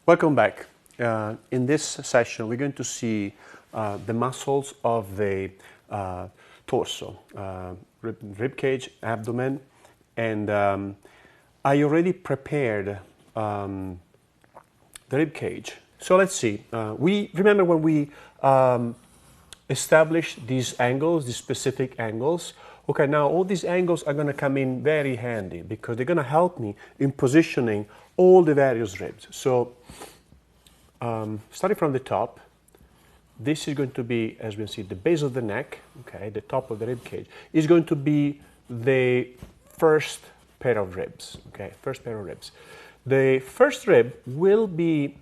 Welcome back. In this session, we're going to see the muscles of the torso, rib cage, abdomen, and I already prepared the rib cage. So let's see. We remember when we established these angles, these specific angles. Okay, now all these angles are going to come in very handy because they're going to help me in positioning all the various ribs. So starting from the top, this is going to be, as we see, the base of the neck, okay, the top of the rib cage, is going to be the first pair of ribs, okay, first pair of ribs. The first rib will be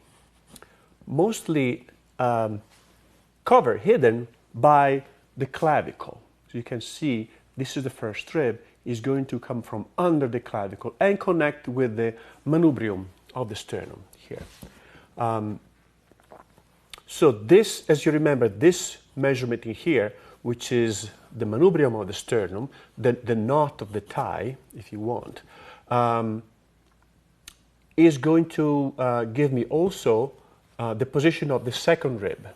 mostly covered, hidden by the clavicle. So you can see this is the first rib, is going to come from under the clavicle and connect with the manubrium of the sternum here. So this, as you remember, this measurement in here, which is the manubrium of the sternum, the knot of the thigh, if you want, is going to give me also the position of the second rib.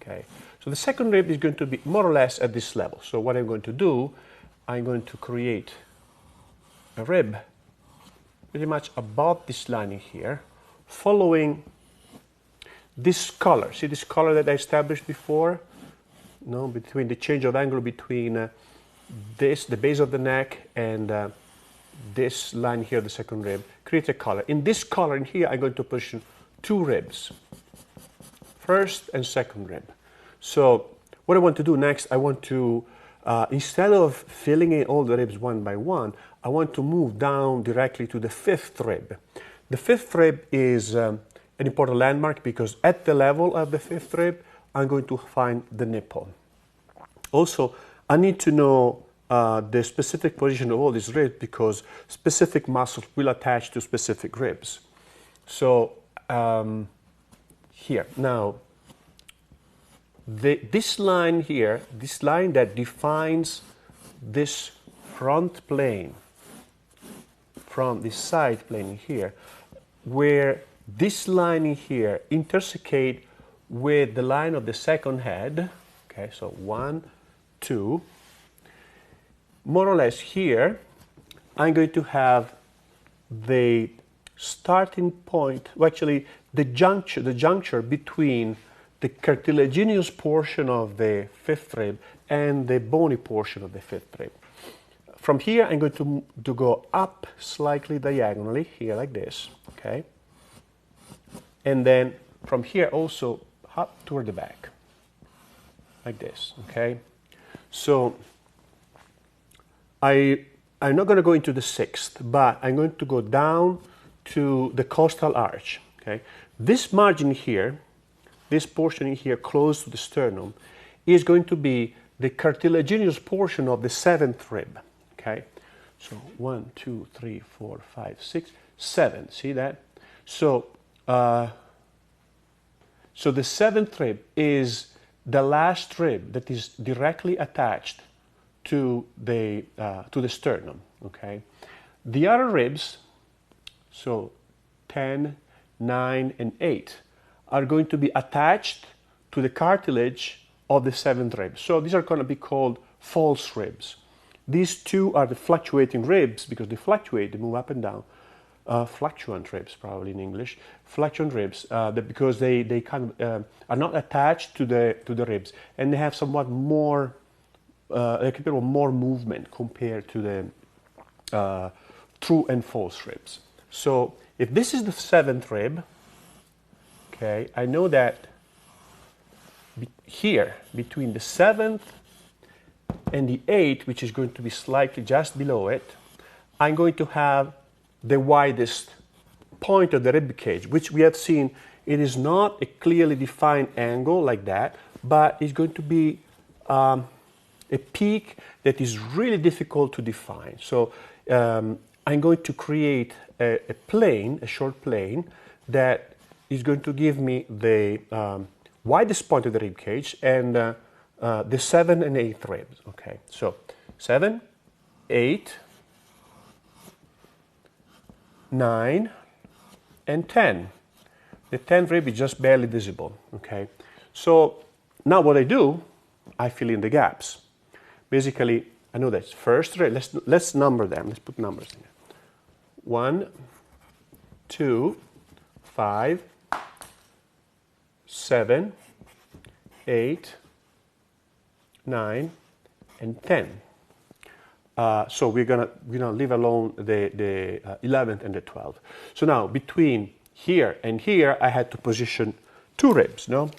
Okay, so the second rib is going to be more or less at this level. So what I'm going to do, I'm going to create a rib pretty much above this line in here, following this color. See this color that I established before? No, between the change of angle between this, the base of the neck, and this line here, the second rib, create a color. In this color in here, I'm going to position two ribs, first and second rib. So what I want to do next, I want to, instead of filling in all the ribs one by one, I want to move down directly to the fifth rib. The fifth rib is an important landmark because at the level of the fifth rib, I'm going to find the nipple. Also, I need to know the specific position of all these ribs because specific muscles will attach to specific ribs. So here, now, this line here, this line that defines this front plane from this side plane here, where this line in here intersecate with the line of the second head. Okay, so 1, 2. More or less here, I'm going to have the starting point, well, actually the juncture between the cartilaginous portion of the fifth rib and the bony portion of the fifth rib. From here, I'm going to go up slightly diagonally, here like this, okay? And then from here also up toward the back, like this, okay? So I'm not going to go into the sixth, but I'm going to go down to the costal arch, okay? This margin here, this portion in here close to the sternum, is going to be the cartilaginous portion of the seventh rib, okay? So 1, 2, 3, 4, 5, 6, 7, see that? So so the seventh rib is the last rib that is directly attached to the sternum, okay? The other ribs, so 10, 9, and 8, are going to be attached to the cartilage of the seventh rib. So these are going to be called false ribs. These two are the fluctuating ribs because they fluctuate, they move up and down. Fluctuant ribs, probably in English. Fluctuant ribs, because they kind of are not attached to the ribs, and they have somewhat more, more movement compared to the true and false ribs. So if this is the seventh rib, okay, I know that here between the seventh and the eighth, which is going to be slightly just below it, I'm going to have the widest point of the rib cage, which we have seen it is not a clearly defined angle like that, but it's going to be a peak that is really difficult to define. So I'm going to create a plane, a short plane, that is going to give me the widest point of the rib cage and the 7th and 8th ribs. Okay, so 7, 8, 9, and 10. The 10th rib is just barely visible, okay? So now what I do, I fill in the gaps. Basically, I know that's first rib. Let's number them. Let's put numbers in there. 1, 2, 5, 7, 8, 9, and 10. So we're gonna leave alone the 11th and the 12th. So now between here and here, I had to position 2 ribs, no?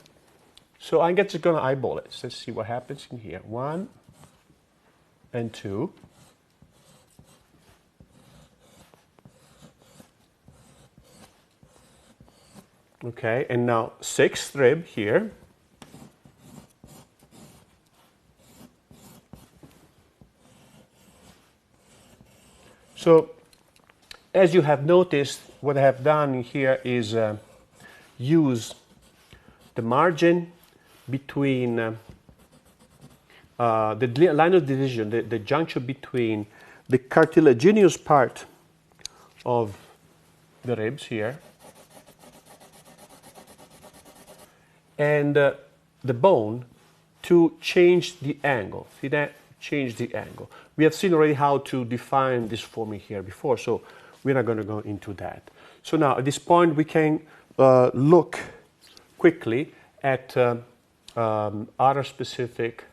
So I'm just gonna eyeball it. Let's see what happens in here. 1 and 2. Okay, and now 6th rib here. So, as you have noticed, what I have done here is use the margin between the line of division, the junction between the cartilaginous part of the ribs here and the bone to change the angle. See that? Change the angle. We have seen already how to define this forming here before, so we're not going to go into that. So now at this point we can look quickly at other specific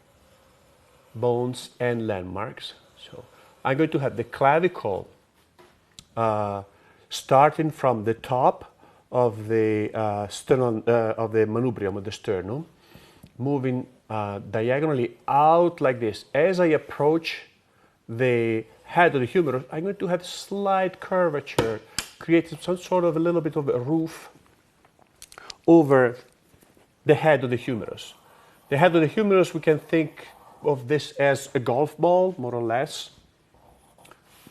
bones and landmarks. So I'm going to have the clavicle starting from the top of the sternum, of the manubrium of the sternum, moving diagonally out like this. As I approach the head of the humerus, I'm going to have slight curvature, creating some sort of a little bit of a roof over the head of the humerus. The head of the humerus, we can think of this as a golf ball, more or less,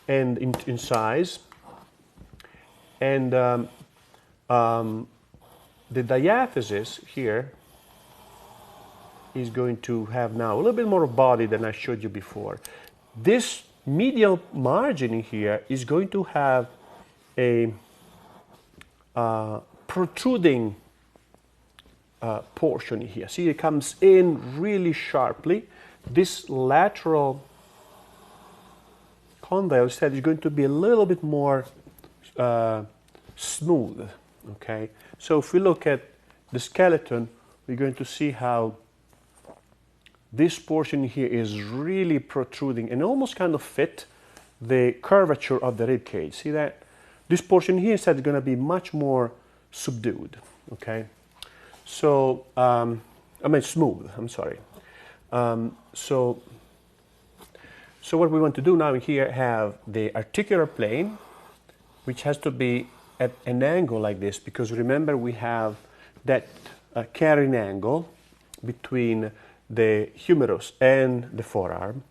and in size. And the diaphysis here is going to have now a little bit more body than I showed you before. This medial margin in here is going to have a protruding portion here. See, it comes in really sharply. This lateral condyle instead is going to be a little bit more smooth. Okay, so if we look at the skeleton, we're going to see how this portion here is really protruding and almost kind of fit the curvature of the rib cage. See that? This portion here instead is going to be much more subdued. Okay, so I mean smooth. I'm sorry. So what we want to do now here have the articular plane, which has to be at an angle like this, because remember we have that carrying angle between the humerus and the forearm.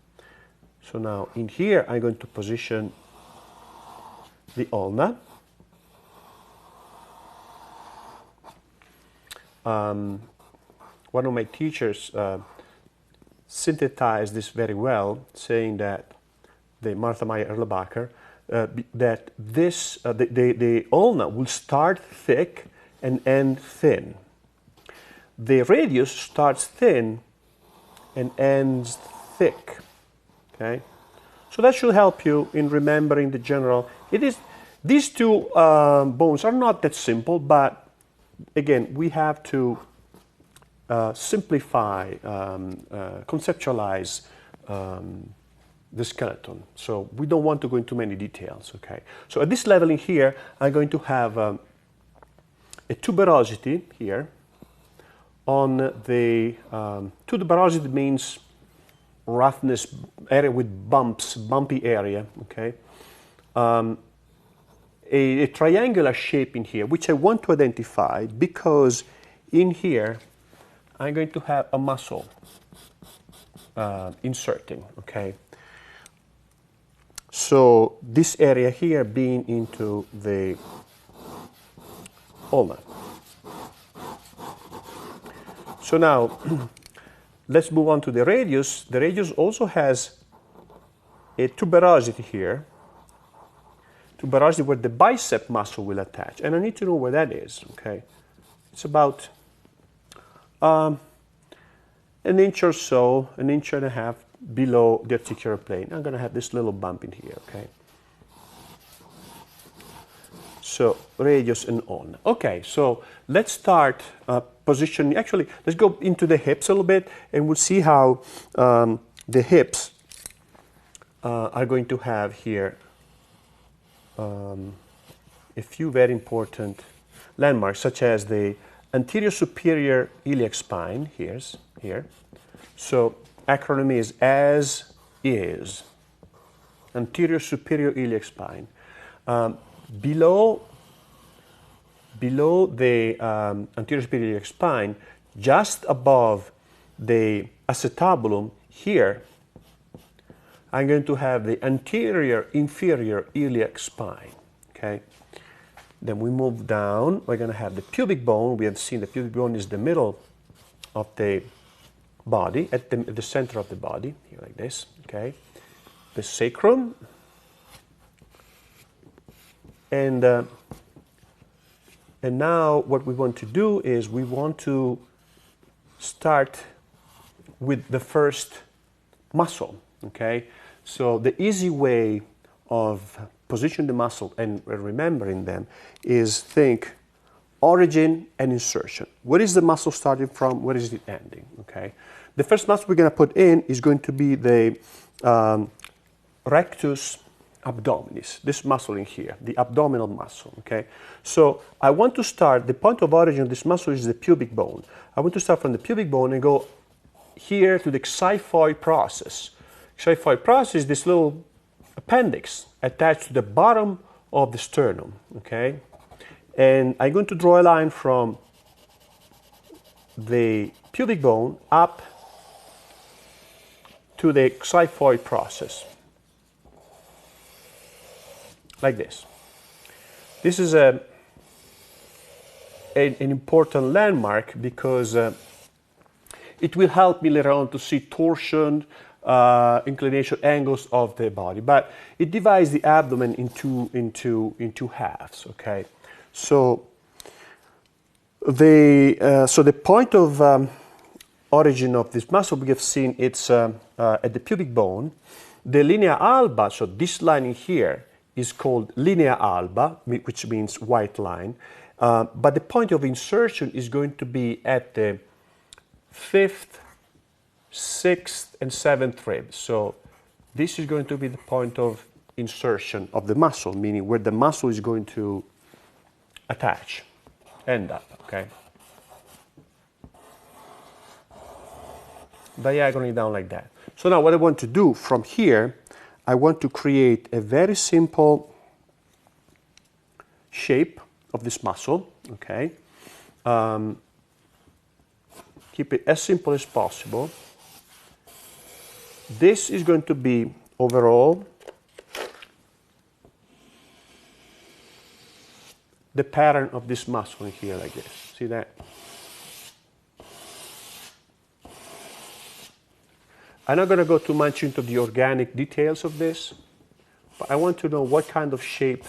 So now in here I'm going to position the ulna. One of my teachers synthesized this very well, saying that the Martha Meyer Erlebacher, that this the ulna will start thick and end thin. The radius starts thin and ends thick. Okay, so that should help you in remembering the general. It is these two bones are not that simple, but again we have to simplify, conceptualize the skeleton. So we don't want to go into many details. Okay, so at this level in here, I'm going to have a tuberosity here. On the tuberosity means roughness, area with bumps, bumpy area. Okay, a triangular shape in here, which I want to identify because in here I'm going to have a muscle inserting. Okay, so this area here being into the ulna. So now, let's move on to the radius. The radius also has a tuberosity here. Tuberosity where the bicep muscle will attach. And I need to know where that is, okay? It's about an inch or so, an inch and a half below the articular plane. I'm going to have this little bump in here, okay? So radius and on. Okay, so let's start positioning. Actually, let's go into the hips a little bit, and we'll see how the hips are going to have here a few very important landmarks, such as the anterior superior iliac spine. Here. So acronym is AS is. Anterior superior iliac spine. Below the anterior superior iliac spine, just above the acetabulum here, I'm going to have the anterior inferior iliac spine. Okay. Then we move down. We're going to have the pubic bone. We have seen the pubic bone is the middle of the body, at the center of the body, here like this. Okay. The sacrum. And now what we want to do is we want to start with the first muscle. Okay. So the easy way of positioning the muscle and remembering them is think origin and insertion. Where is the muscle starting from? Where is it ending? Okay. The first muscle we're going to put in is going to be the rectus abdominis, this muscle in here, the abdominal muscle. Okay. So I want to start, the point of origin of this muscle is the pubic bone. I want to start from the pubic bone and go here to the xiphoid process. Xiphoid process is this little appendix attached to the bottom of the sternum, okay? And I'm going to draw a line from the pubic bone up to the xiphoid process, like this. This is an important landmark because it will help me later on to see torsion, inclination angles of the body, but it divides the abdomen into halves. Okay, so the point of origin of this muscle we have seen it's at the pubic bone. The linea alba, so this line in here is called linea alba, which means white line, but the point of insertion is going to be at the 5th, 6th and 7th rib. So this is going to be the point of insertion of the muscle, meaning where the muscle is going to attach, end up, okay? Diagonally down like that. So now what I want to do from here, I want to create a very simple shape of this muscle, okay? Keep it as simple as possible. This is going to be overall the pattern of this muscle in here like this. See that? I'm not going to go too much into the organic details of this, but I want to know what kind of shape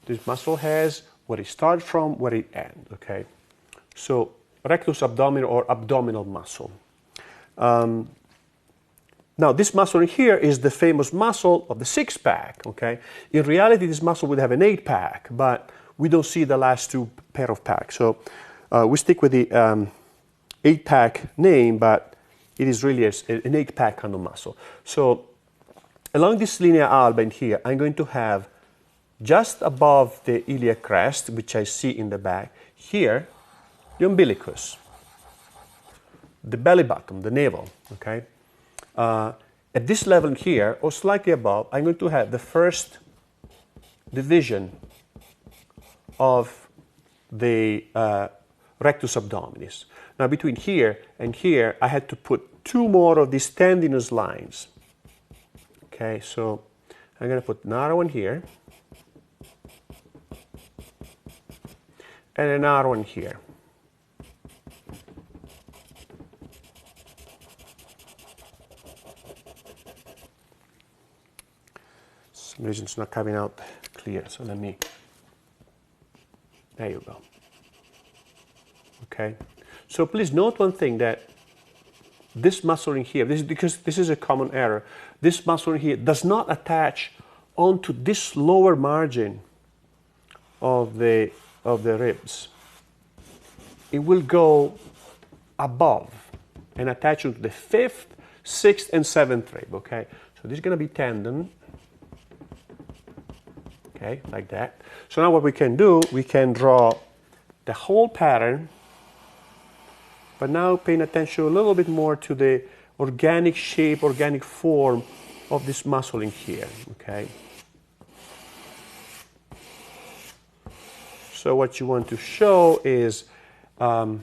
this muscle has, where it starts from, where it ends, okay? So rectus abdominis or abdominal muscle. Now, this muscle in here is the famous muscle of the six-pack, okay? In reality, this muscle would have an eight-pack, but we don't see the last two pair of packs. So we stick with the eight-pack name, but it is really an eight-pack kind of muscle. So along this linea alba in here, I'm going to have just above the iliac crest, which I see in the back, here, the umbilicus, the belly button, the navel, okay? At this level here, or slightly above, I'm going to have the first division of the rectus abdominis. Now between here and here, I had to put two more of these tendinous lines. Okay, so I'm going to put another one here, and another one here. For some reason it's not coming out clear, so let me, there you go. okay? So please note one thing, that this muscle in here, because this is a common error, this muscle in here does not attach onto this lower margin of the ribs. It will go above and attach to the 5th, 6th, and 7th rib, okay? So this is going to be tendon, okay, like that. So now what we can do, we can draw the whole pattern, but now paying attention a little bit more to the organic shape, organic form of this muscle in here, okay? So what you want to show is a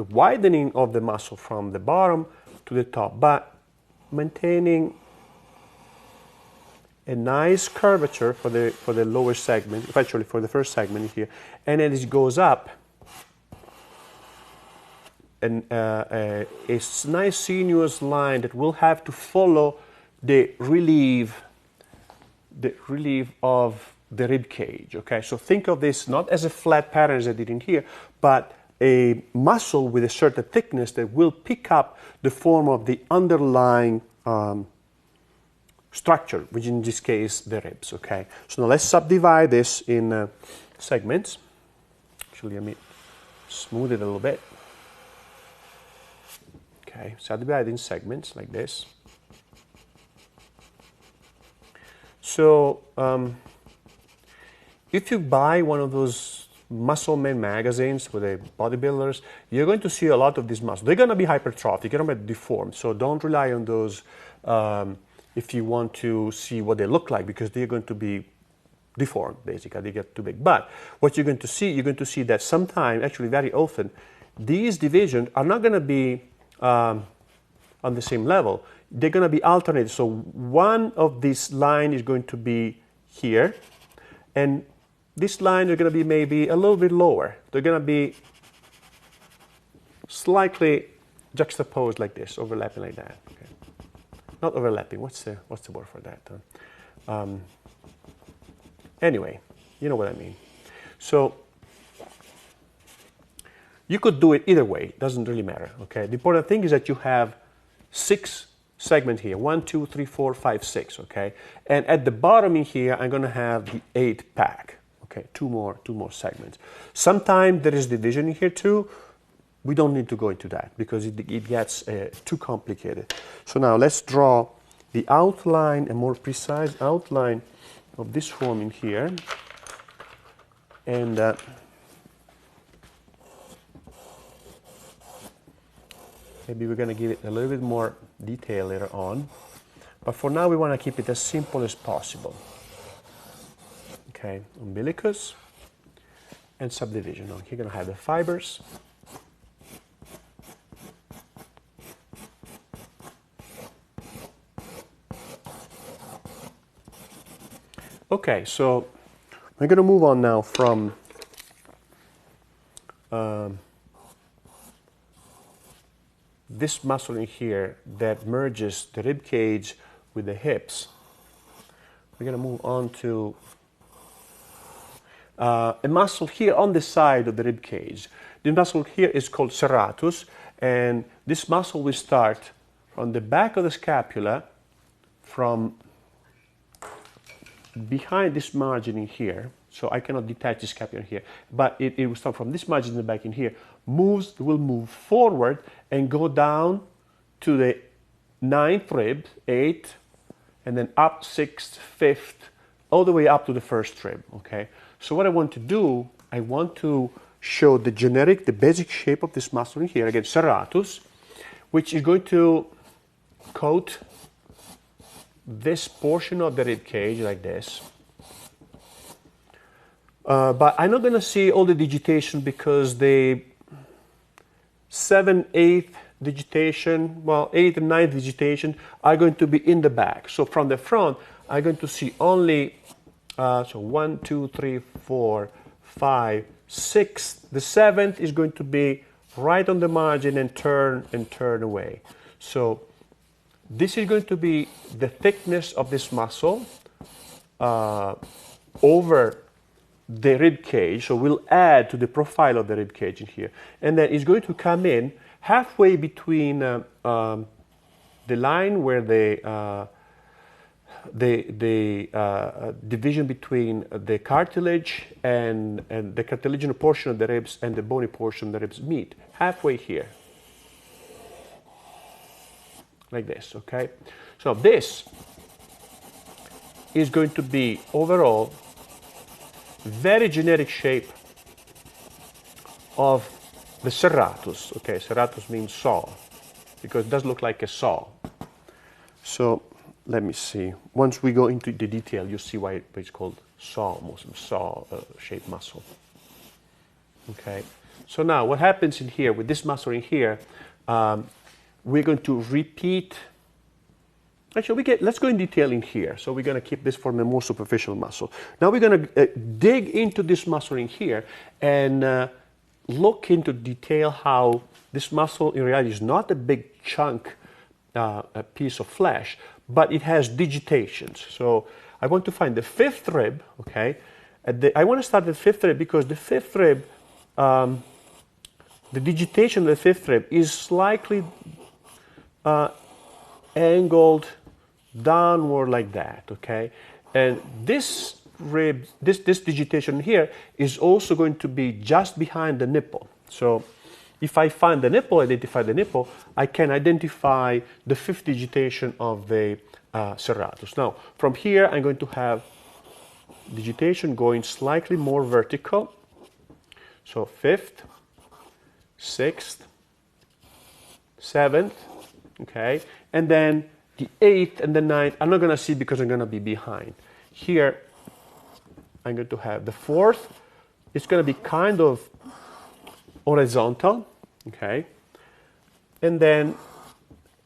widening of the muscle from the bottom to the top, but maintaining a nice curvature for the lower segment, actually for the first segment here, and then it goes up, and a nice sinuous line that will have to follow the relief of the rib cage, okay? So think of this not as a flat pattern as I did in here, but a muscle with a certain thickness that will pick up the form of the underlying structure, which in this case, the ribs, okay? So now let's subdivide this in segments. Actually, let me smooth it a little bit. Okay, subdivide in segments like this. So, if you buy one of those Muscle Man magazines for the bodybuilders, you're going to see a lot of these muscles. They're going to be hypertrophic, they're going to be deformed, so don't rely on those if you want to see what they look like, because they're going to be deformed, basically. They get too big. But what you're going to see that sometimes, actually very often, these divisions are not going to be on the same level. They're going to be alternated. So one of these line is going to be here, and this line is going to be maybe a little bit lower. They're going to be slightly juxtaposed like this, overlapping like that. Okay. Not overlapping. What's the word for that? Anyway, you know what I mean. So you could do it either way. It doesn't really matter. Okay. The important thing is that you have 6 segments here. 1, 2, 3, 4, 5, 6. Okay. And at the bottom in here, I'm going to have the 8 pack. Okay, two more segments. Sometimes there is division in here too. We don't need to go into that because it gets too complicated. So now let's draw the outline, a more precise outline of this form in here. And maybe we're going to give it a little bit more detail later on. But for now, we want to keep it as simple as possible. Okay, umbilicus and subdivision. Now you're going to have the fibers. Okay, so we're going to move on now from this muscle in here that merges the rib cage with the hips. We're going to move on to a muscle here on the side of the rib cage. The muscle here is called serratus, and this muscle will start from the back of the scapula, from behind this margin in here. So I cannot detach the scapula here, but it will start from this margin in the back in here, will move forward and go down to the 9th rib, 8th, and then up 6th, 5th, all the way up to the 1st rib, okay? So what I want to do, I want to show the basic shape of this muscle in here, again, serratus, which is going to coat this portion of the rib cage like this. But I'm not going to see all the digitation because the 7th, 8th digitation, well, 8th and 9th digitation are going to be in the back. So from the front, I'm going to see only so 1, 2, 3, 4, 5, 6. The 7th is going to be right on the margin and turn away. So this is going to be the thickness of this muscle over the rib cage, so we'll add to the profile of the rib cage in here, and then it's going to come in halfway between the line where the division between the cartilage and the cartilaginous portion of the ribs and the bony portion of the ribs meet, halfway here, like this, okay? So this is going to be overall very generic shape of the serratus. Okay, serratus means saw, because it does look like a saw. So let me see. Once we go into the detail, you'll see why it's called saw, shaped muscle. Okay. So now what happens in here with this muscle in here? We're going to repeat. Actually, let's go in detail in here. So we're going to keep this for the more superficial muscle. Now we're going to dig into this muscle in here and look into detail how this muscle in reality is not a big chunk, a piece of flesh, but it has digitations. So I want to find the fifth rib, okay? I want to start with the fifth rib because the fifth rib, the digitation of the fifth rib is slightly angled downward like that, okay? And this rib, this digitation here is also going to be just behind the nipple. So if I find the nipple, identify the nipple, I can identify the fifth digitation of the serratus. Now, from here, I'm going to have digitation going slightly more vertical. So fifth, sixth, seventh, okay? And then the eighth and the ninth, I'm not going to see because I'm going to be behind. Here, I'm going to have the fourth. It's going to be kind of horizontal, okay? And then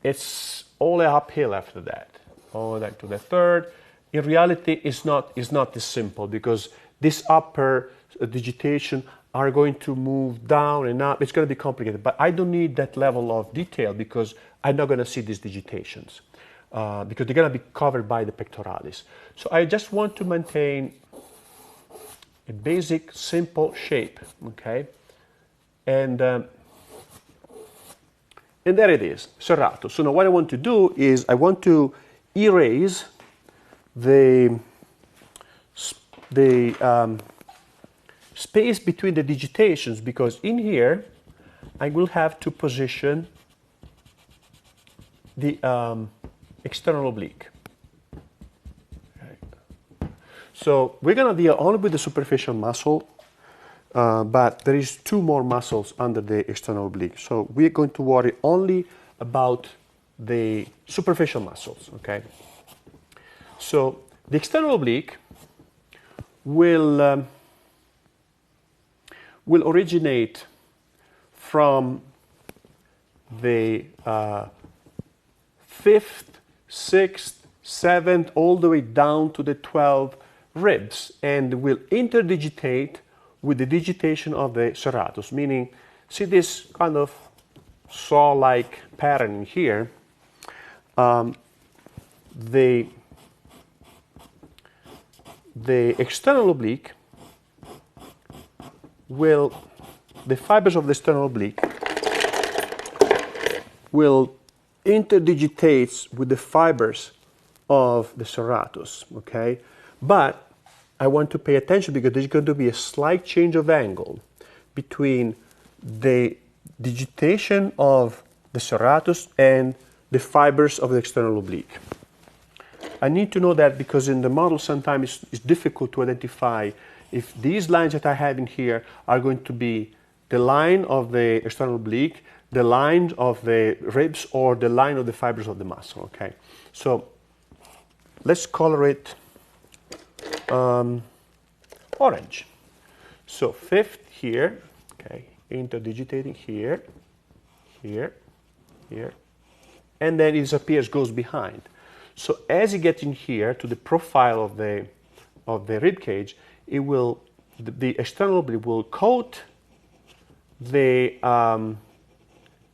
it's all uphill after that, all that to the third. In reality, it's not this simple because this upper digitation are going to move down and up. It's going to be complicated, but I don't need that level of detail because I'm not going to see these digitations because they're going to be covered by the pectoralis. So I just want to maintain a basic, simple shape, okay? And there it is, serratus. So now what I want to do is I want to erase the space between the digitations because in here I will have to position the external oblique. Okay. So we're going to deal only with the superficial muscle, but there is two more muscles under the external oblique. So we're going to worry only about the superficial muscles, okay? So the external oblique will originate from the fifth, sixth, seventh, all the way down to the 12 ribs and will interdigitate with the digitation of the serratus, meaning, see this kind of saw-like pattern here. The external oblique the fibers of the external oblique will interdigitate with the fibers of the serratus, okay? But I want to pay attention because there's going to be a slight change of angle between the digitation of the serratus and the fibers of the external oblique. I need to know that because in the model sometimes it's difficult to identify if these lines that I have in here are going to be the line of the external oblique, the line of the ribs, or the line of the fibers of the muscle, okay? So let's color it orange. So fifth here, okay, interdigitating here, here, here, and then it disappears, goes behind. So as you get in here to the profile of the rib cage, it will the external oblique will coat the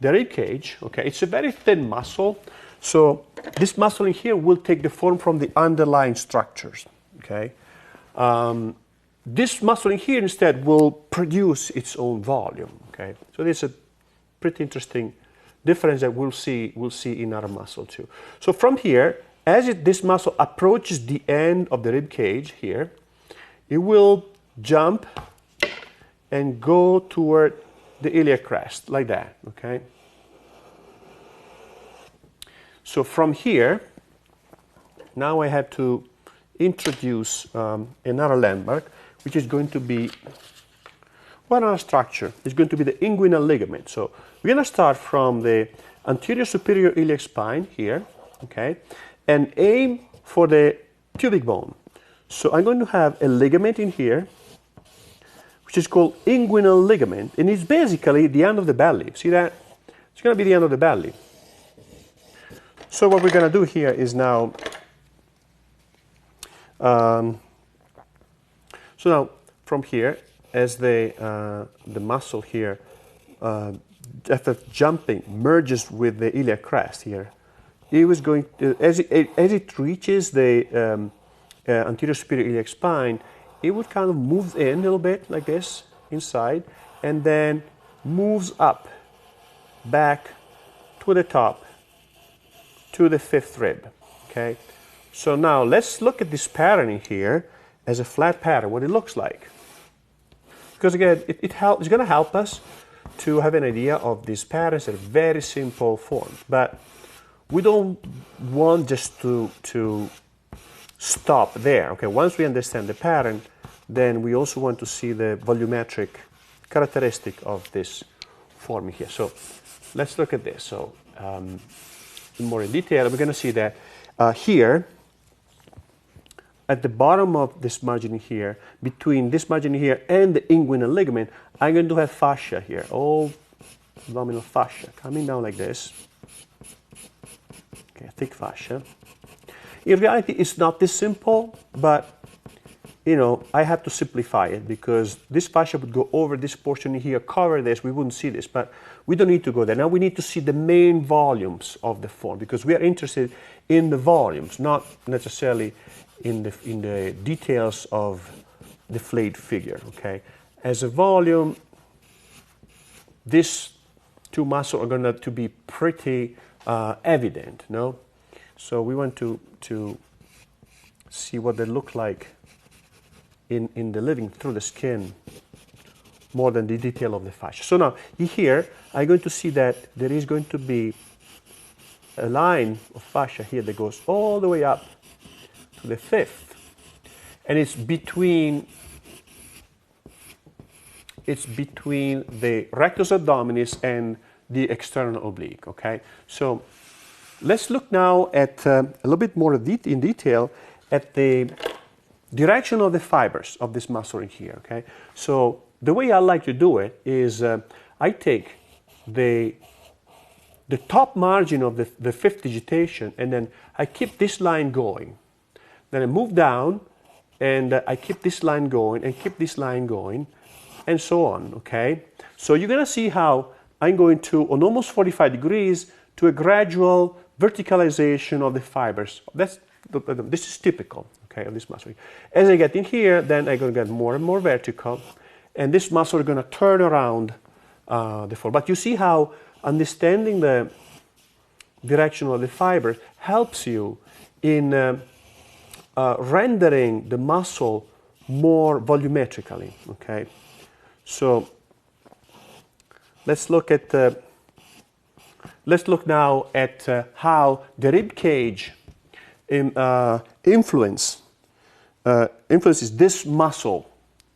rib cage. Okay, it's a very thin muscle, so this muscle in here will take the form from the underlying structures. Okay, this muscle in here instead will produce its own volume. Okay, so this is a pretty interesting difference that we'll see in our muscle too. So from here, as this muscle approaches the end of the rib cage here, it will jump and go toward the iliac crest like that. Okay. So from here, now I have to introduce another landmark, which is going to be one other structure. It's going to be the inguinal ligament. So we're going to start from the anterior superior iliac spine here, okay, and aim for the pubic bone. So I'm going to have a ligament in here, which is called inguinal ligament, and it's basically the end of the belly. See that? It's going to be the end of the belly. So what we're going to do here is now, so now from here, as the muscle here, after jumping, merges with the iliac crest here, it was going to, as it reaches the anterior superior iliac spine, it would kind of move in a little bit like this inside, and then moves up back to the top to the fifth rib. Okay, so now let's look at this pattern in here as a flat pattern, what it looks like, because again it's going to help us to have an idea of these patterns in very simple forms. But we don't want just to stop there. Okay, once we understand the pattern, then we also want to see the volumetric characteristic of this form here. So let's look at this. So more in detail, we're going to see that here, at the bottom of this margin here, between this margin here and the inguinal ligament, I'm going to have fascia here, all abdominal fascia, coming down like this. Okay, thick fascia. In reality, it's not this simple, but you know, I have to simplify it because this fascia would go over this portion here, cover this, we wouldn't see this, but we don't need to go there. Now we need to see the main volumes of the form because we are interested in the volumes, not necessarily in the details of the flayed figure, okay? As a volume, these two muscles are going to be pretty evident, no? So we want to see what they look like in the living through the skin more than the detail of the fascia. So now here I'm going to see that there is going to be a line of fascia here that goes all the way up to the fifth, and it's between the rectus abdominis and the external oblique. Okay, so let's look now at a little bit more in detail at the direction of the fibers of this muscle in here. Okay, so the way I like to do it is I take the top margin of the fifth digitation, and then I keep this line going. Then I move down, and I keep this line going, and keep this line going, and so on. Okay, so you're gonna see how I'm going to, on almost 45 degrees, to a gradual verticalization of the fibers. This is typical, okay, of this muscle. As I get in here, then I'm going to get more and more vertical, and this muscle is going to turn around the form. But you see how understanding the direction of the fibers helps you in rendering the muscle more volumetrically. Okay, so let's look now at how the rib cage influences this muscle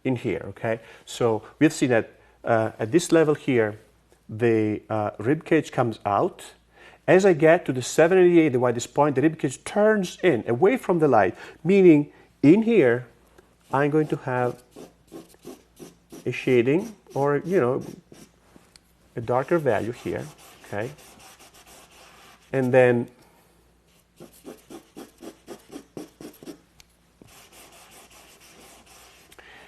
in here. Okay, so we'll see that at this level here, the rib cage comes out. As I get to the 788, the widest point, the rib cage turns in, away from the light, meaning in here, I'm going to have a shading, or, you know, a darker value here, okay? And then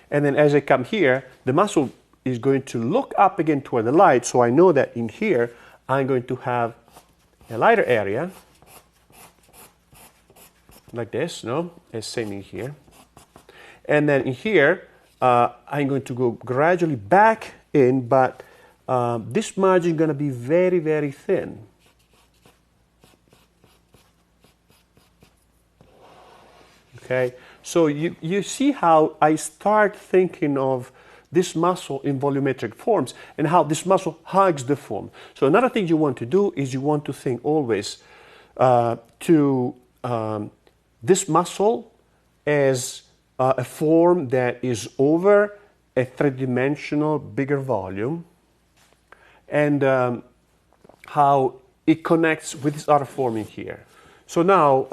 as I come here, the muscle is going to look up again toward the light, so I know that in here, I'm going to have a lighter area, like this, no? As same in here. And then in here, I'm going to go gradually back in, but this margin is going to be very, very thin. Okay, so you see how I start thinking of this muscle in volumetric forms and how this muscle hugs the form. So another thing you want to do is you want to think always to this muscle as a form that is over a three-dimensional bigger volume, and how it connects with this other form in here. So now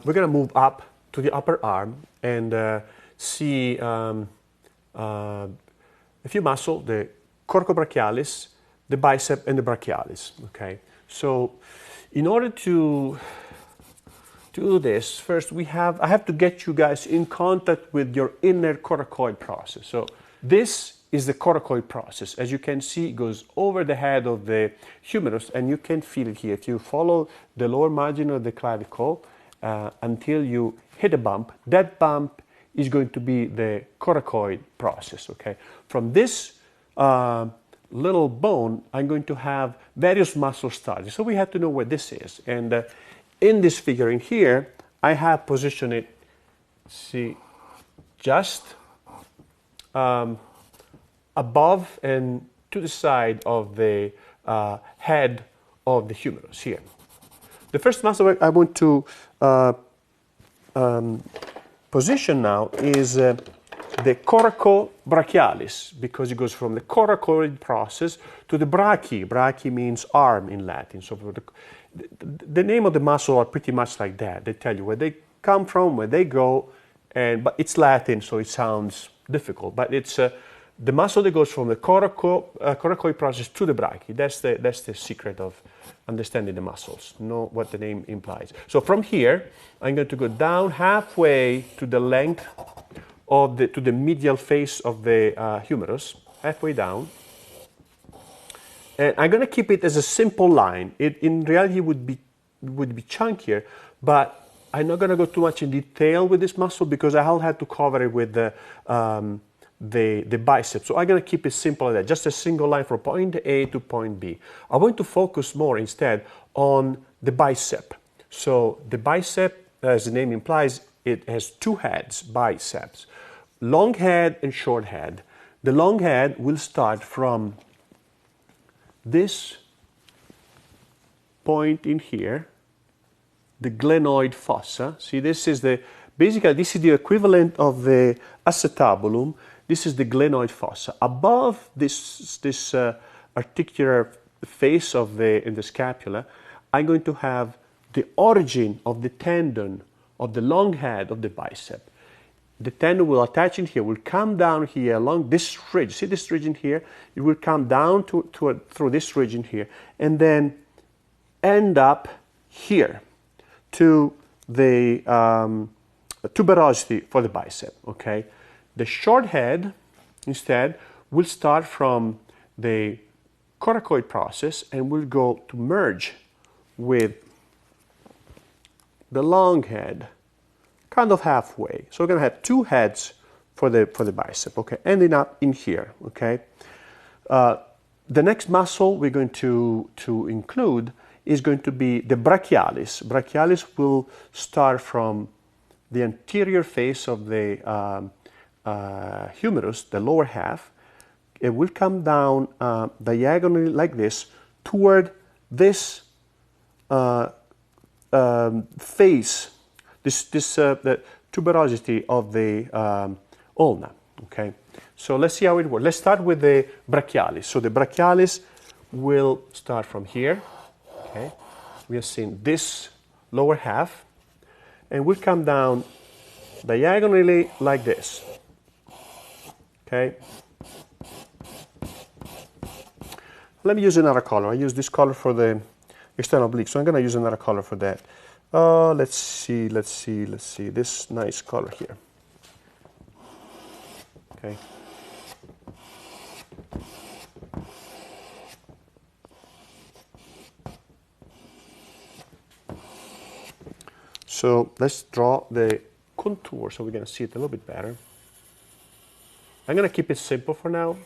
we're going to move up to the upper arm and see a few muscles, the coracobrachialis, the bicep, and the brachialis. Okay, so in order to do this, first I have to get you guys in contact with your inner coracoid process. So this is the coracoid process. As you can see, it goes over the head of the humerus, and you can feel it here. If you follow the lower margin of the clavicle until you hit a bump, that bump is going to be the coracoid process. Okay, from this little bone, I'm going to have various muscles starting. So we have to know where this is, and in this figure in here, I have positioned it, see, just above and to the side of the head of the humerus here. The first muscle I want to position now is the coracobrachialis, because it goes from the coracoid process to the brachii. Brachii means arm in Latin. So the name of the muscle are pretty much like that. They tell you where they come from, where they go, but it's Latin, so it sounds difficult. But it's the muscle that goes from the coracoid process to the brachii. That's the secret of understanding the muscles. Know what the name implies. So from here, I'm going to go down halfway to the length of to the medial face of the humerus, halfway down. And I'm going to keep it as a simple line. It in reality would be chunkier, but I'm not going to go too much in detail with this muscle because I'll have to cover it with the bicep. So I'm going to keep it simple like that, just a single line from point A to point B. I want to focus more instead on the bicep. So the bicep, as the name implies, it has two heads, biceps, long head and short head. The long head will start from this point in here, the glenoid fossa. See, this is the equivalent of the acetabulum. This is the glenoid fossa. Above this articular face of the scapula, I'm going to have the origin of the tendon of the long head of the bicep. The tendon will attach in here, will come down here along this ridge. See this region here? It will come down through this region here, and then end up here to the tuberosity for the bicep. Okay, the short head instead will start from the coracoid process and will go to merge with the long head, kind of halfway. So we're going to have two heads for the bicep, okay, ending up in here, okay. The next muscle we're going to include is going to be the brachialis. Brachialis will start from the anterior face of the humerus, the lower half. It will come down diagonally like this toward this face, the tuberosity of the ulna. Okay, so let's see how it works. Let's start with the brachialis. So the brachialis will start from here. Okay, we have seen this lower half, and will come down diagonally like this. Okay. Let me use another color. I use this color for the external oblique, so I'm going to use another color for that. Let's see. This nice color here. Okay. So let's draw the contour so we're going to see it a little bit better. I'm going to keep it simple for now,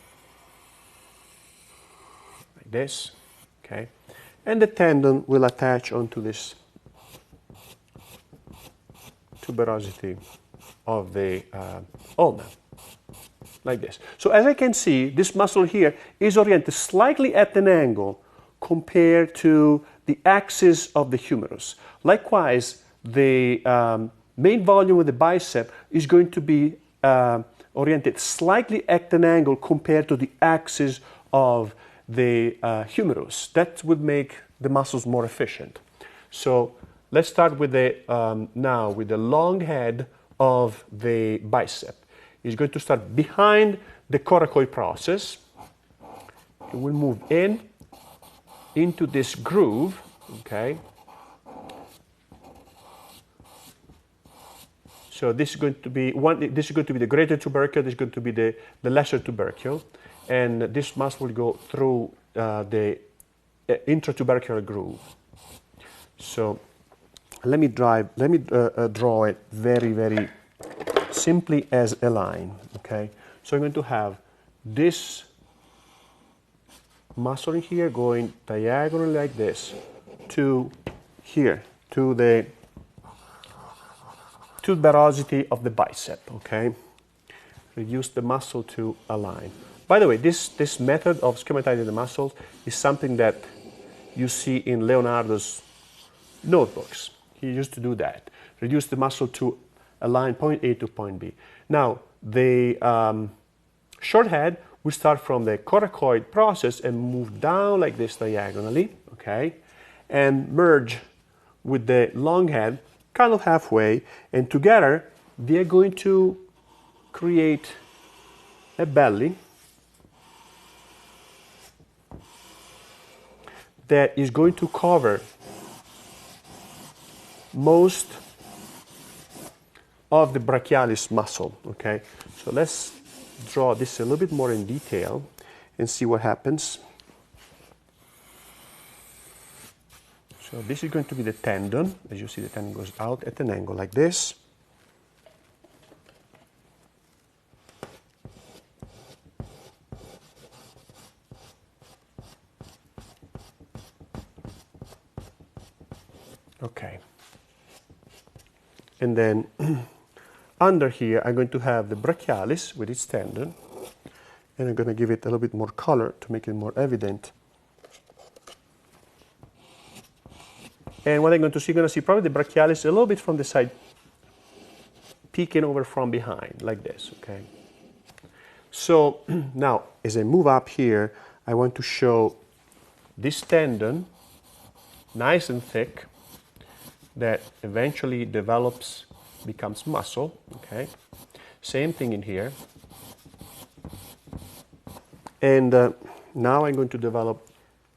like this, okay? And the tendon will attach onto this tuberosity of the ulna, like this. So as I can see, this muscle here is oriented slightly at an angle compared to the axis of the humerus. Likewise, the main volume of the bicep is going to be oriented slightly at an angle compared to the axis of the humerus. That would make the muscles more efficient. So let's start with the now with the long head of the bicep. It's going to start behind the coracoid process. It will move into this groove, okay? So this is going to be this is going to be the greater tubercle. This is going to be the lesser tubercle, and this muscle will go through the intratubercular groove. So let me draw it very simply as a line. Okay. So I'm going to have this muscle in here going diagonally like this to here, to the tuberosity of the bicep, okay? Reduce the muscle to align. By the way, this method of schematizing the muscles is something that you see in Leonardo's notebooks. He used to do that. Reduce the muscle to align point A to point B. Now, the short head we start from the coracoid process and move down like this diagonally, okay? And merge with the long head, kind of halfway, and together they are going to create a belly that is going to cover most of the brachialis muscle, okay? So let's draw this a little bit more in detail and see what happens. So this is going to be the tendon. As you see, the tendon goes out at an angle like this. Okay. And then under here, I'm going to have the brachialis with its tendon, and I'm going to give it a little bit more color to make it more evident. And what I'm going to see, probably the brachialis a little bit from the side, peeking over from behind, like this, okay? So now, as I move up here, I want to show this tendon, nice and thick, that eventually develops, becomes muscle, okay? Same thing in here. And now I'm going to develop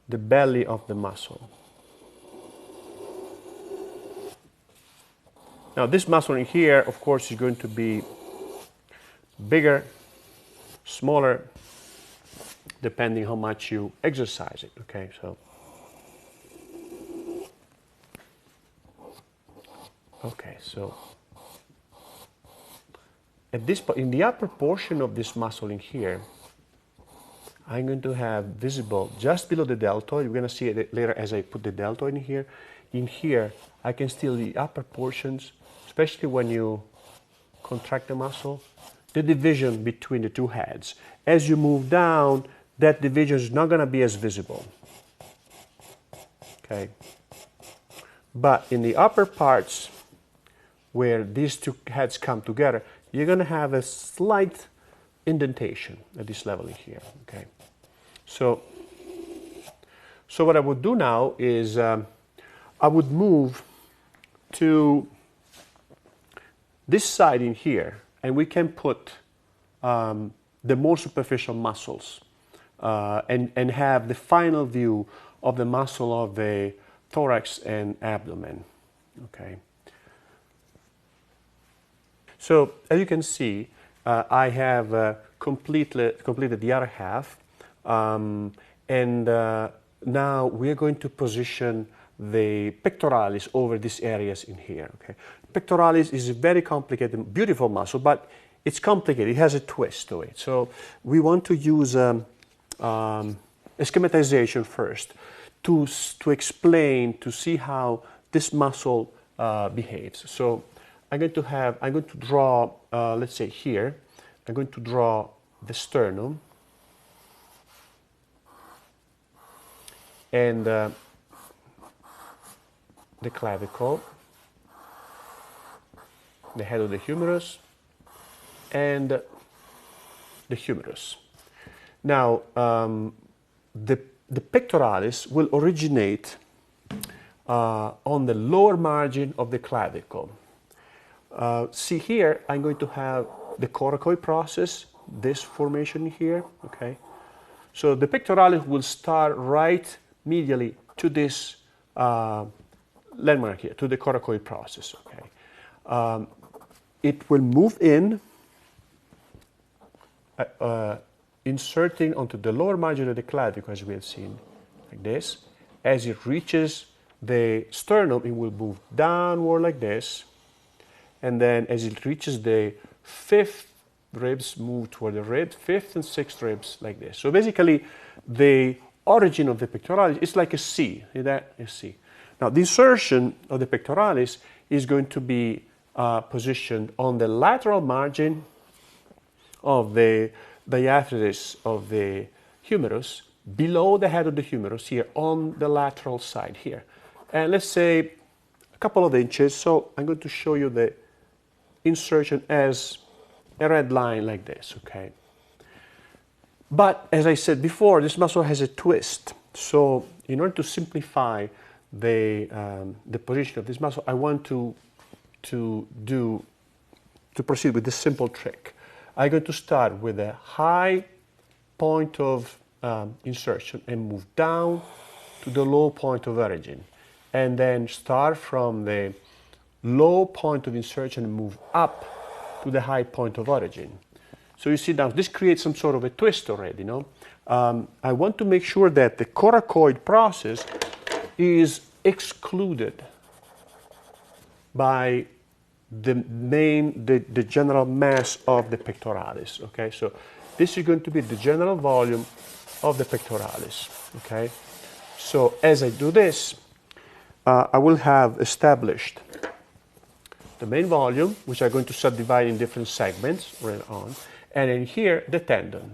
the belly of the muscle. Now this muscle in here, of course, is going to be bigger, smaller, depending how much you exercise it, okay? So, okay, so at this point, in the upper portion of this muscle in here, I'm going to have visible just below the deltoid. We're going to see it later as I put the deltoid in here. In here, I can still the upper portions, especially when you contract the muscle, the division between the two heads. As you move down, that division is not going to be as visible. Okay. But in the upper parts, where these two heads come together, you're going to have a slight indentation at this level in here, okay? So what I would do now is I would move to this side in here, and we can put the more superficial muscles and have the final view of the muscle of the thorax and abdomen, okay? So as you can see, I have completed the other half, and now we are going to position the pectoralis over these areas in here. Okay, pectoralis is a very complicated, beautiful muscle, but it's complicated. It has a twist to it. So we want to use a schematization first to explain, to see how this muscle behaves. So I'm going to draw, let's say here, I'm going to draw the sternum and the clavicle, the head of the humerus, and the humerus. Now, the pectoralis will originate on the lower margin of the clavicle. See here, I'm going to have the coracoid process, this formation here, okay? So the pectoralis will start right medially to this landmark here, to the coracoid process, okay? It will move in, inserting onto the lower margin of the clavicle, as we have seen, like this. As it reaches the sternum, it will move downward like this, and then as it reaches the fifth ribs, move toward the ribs, fifth and sixth ribs like this. So basically, the origin of the pectoralis is like a C. See that? A C. Now, the insertion of the pectoralis is going to be positioned on the lateral margin of the diaphysis of the humerus, below the head of the humerus, here on the lateral side here. And let's say a couple of inches. So I'm going to show you the insertion as a red line like this, okay? But as I said before, this muscle has a twist. So in order to simplify the position of this muscle, I want to proceed with this simple trick. I'm going to start with a high point of insertion and move down to the low point of origin, and then start from the low point of insertion and move up to the high point of origin. So you see now, this creates some sort of a twist already, no? I want to make sure that the coracoid process is excluded by the general mass of the pectoralis, okay? So this is going to be the general volume of the pectoralis, okay? So as I do this, I will have established the main volume, which I'm going to subdivide in different segments right on, and in here, the tendon,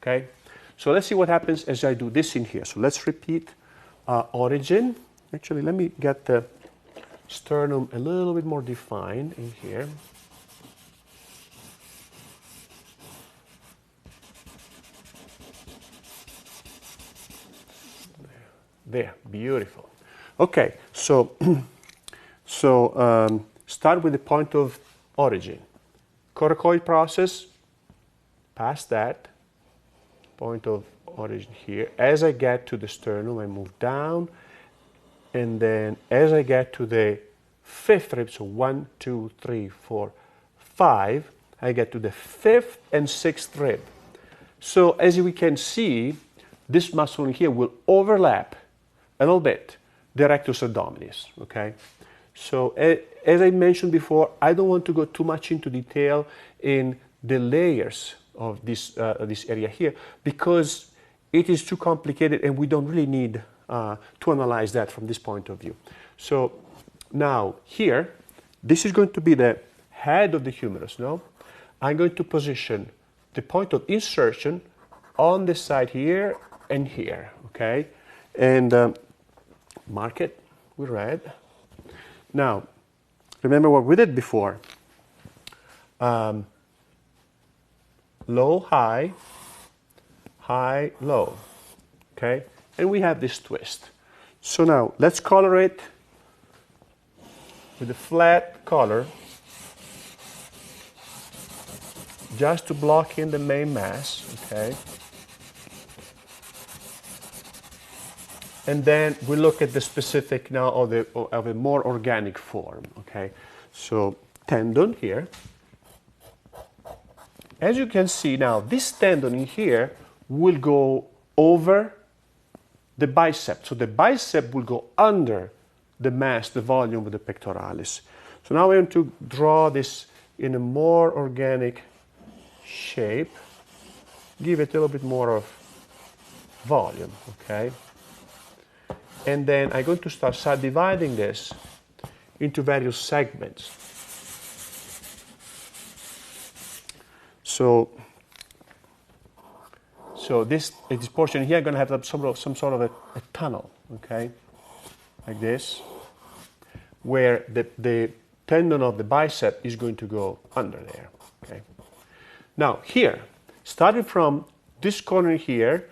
okay? So let's see what happens as I do this in here. So let's repeat origin. Actually, let me get the sternum a little bit more defined in here. There, beautiful. Okay, so start with the point of origin. Coracoid process, past that, point of origin here. As I get to the sternum, I move down, and then as I get to the fifth rib, so 1, 2, 3, 4, 5, I get to the fifth and sixth rib. So as we can see, this muscle in here will overlap a little bit the rectus abdominis, okay? So as I mentioned before, I don't want to go too much into detail in the layers of this area here, because it is too complicated and we don't really need to analyze that from this point of view. So now here, this is going to be the head of the humerus, no? I'm going to position the point of insertion on the side here and here, okay? And mark it with red. Now, remember what we did before. Low, high, high, low, okay? And we have this twist. So now, let's color it with a flat color, just to block in the main mass, okay? And then we look at the specific now of a more organic form, okay? So tendon here. As you can see now, this tendon in here will go over the bicep. So the bicep will go under the mass, the volume of the pectoralis. So now I want to draw this in a more organic shape, give it a little bit more of volume, okay? And then I'm going to start subdividing this into various segments. So this portion here, I'm going to have some sort of a tunnel, okay, like this, where the tendon of the bicep is going to go under there, okay. Now here, starting from this corner here,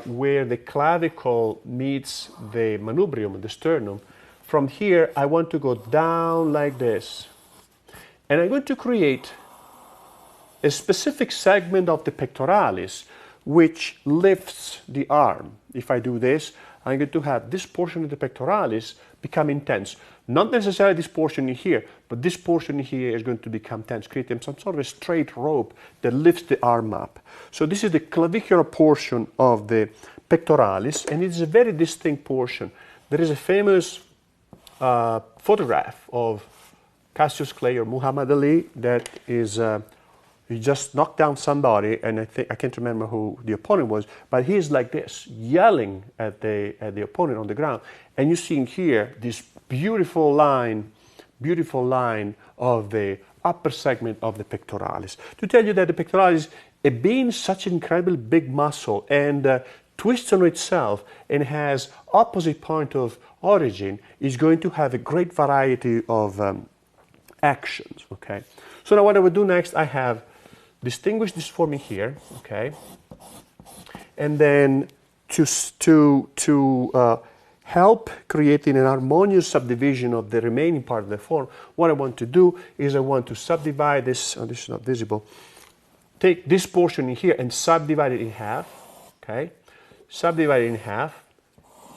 where the clavicle meets the manubrium, the sternum, from here I want to go down like this, and I'm going to create a specific segment of the pectoralis which lifts the arm. If I do this, I'm going to have this portion of the pectoralis become intense. Not necessarily this portion in here, but this portion here is going to become tense, creating some sort of a straight rope that lifts the arm up. So this is the clavicular portion of the pectoralis, and it's a very distinct portion. There is a famous photograph of Cassius Clay or Muhammad Ali that is he just knocked down somebody, and I can't remember who the opponent was, but he's like this, yelling at the opponent on the ground, and you see here this beautiful line of the upper segment of the pectoralis. To tell you that the pectoralis, being such an incredibly big muscle and twists on itself and has opposite point of origin, is going to have a great variety of actions. Okay. So now what I will do next, I have distinguish this forming here, okay, and then to help creating an harmonious subdivision of the remaining part of the form, what I want to do is I want to subdivide this. Oh, this is not visible. Take this portion in here and subdivide it in half, okay, subdivide it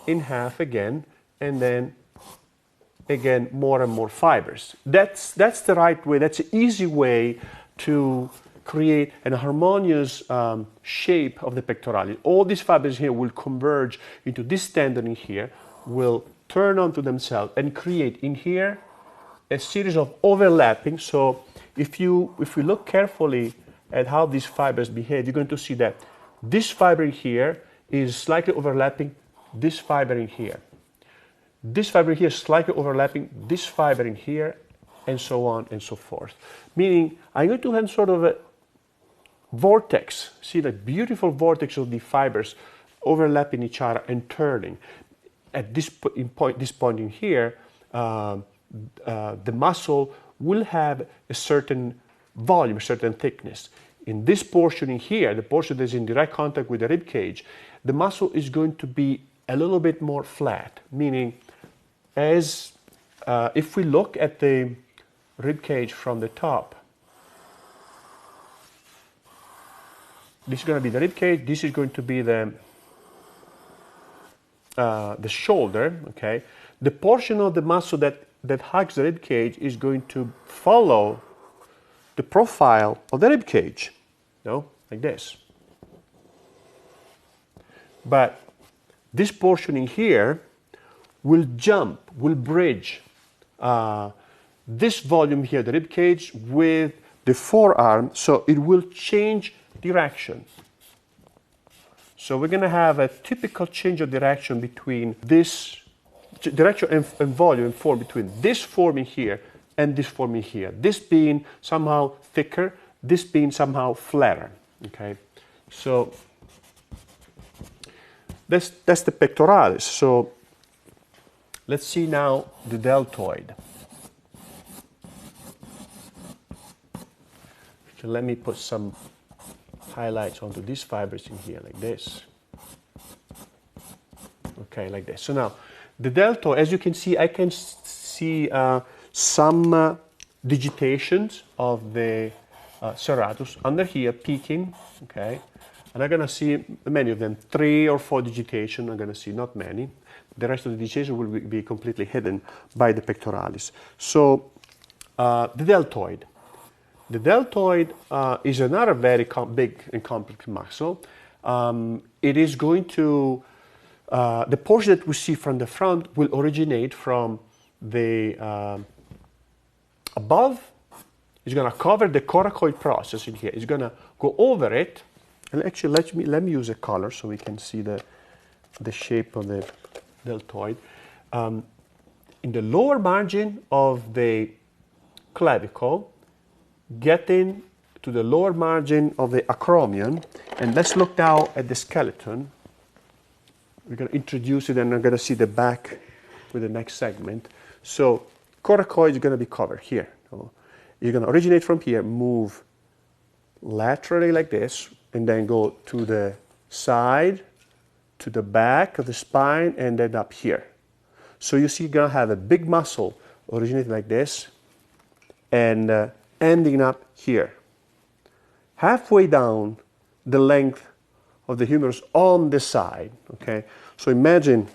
in half again, and then again more and more fibers. That's the right way. That's an easy way to create a harmonious shape of the pectoralis. All these fibers here will converge into this tendon in here, will turn onto themselves and create in here a series of overlapping. So if we look carefully at how these fibers behave, you're going to see that this fiber here is slightly overlapping this fiber in here. This fiber here is slightly overlapping this fiber in here, and so on and so forth. Meaning I'm going to have sort of a vortex, see the beautiful vortex of the fibers overlapping each other and turning. At this point in here, the muscle will have a certain volume, a certain thickness. In this portion in here, the portion that is in direct contact with the rib cage, the muscle is going to be a little bit more flat, meaning as if we look at the rib cage from the top, this is going to be the rib cage, this is going to be the shoulder, okay? The portion of the muscle that hugs the rib cage is going to follow the profile of the rib cage, like this. But this portion in here will jump, will bridge this volume here, the rib cage, with the forearm, so it will change direction. So we're going to have a typical change of direction between this direction and volume and form between this form in here and this form in here. This being somehow thicker, this being somehow flatter. Okay, so that's the pectoralis. So let's see now the deltoid. So let me put some highlights onto these fibers in here, like this. Okay, like this. So now, the deltoid, as you can see, I can see some digitations of the serratus under here, peaking, okay? And I'm gonna see many of them, 3 or 4 digitation, I'm gonna see, not many. The rest of the digitation will be completely hidden by the pectoralis. So, the deltoid. The deltoid is another very big and complex muscle. It is going to, the portion that we see from the front will originate from the above It's going to cover the coracoid process in here. It's going to go over it. And actually, let me use a color so we can see the shape of the deltoid. In the lower margin of the clavicle, getting to the lower margin of the acromion, and let's look now at the skeleton. We're going to introduce it, and I'm going to see the back with the next segment. So coracoid is going to be covered here. So you're going to originate from here, move laterally like this, and then go to the side, to the back of the spine, and then up here. So you see you're going to have a big muscle originating like this, and ending up here. Halfway down the length of the humerus on the side, okay? So imagine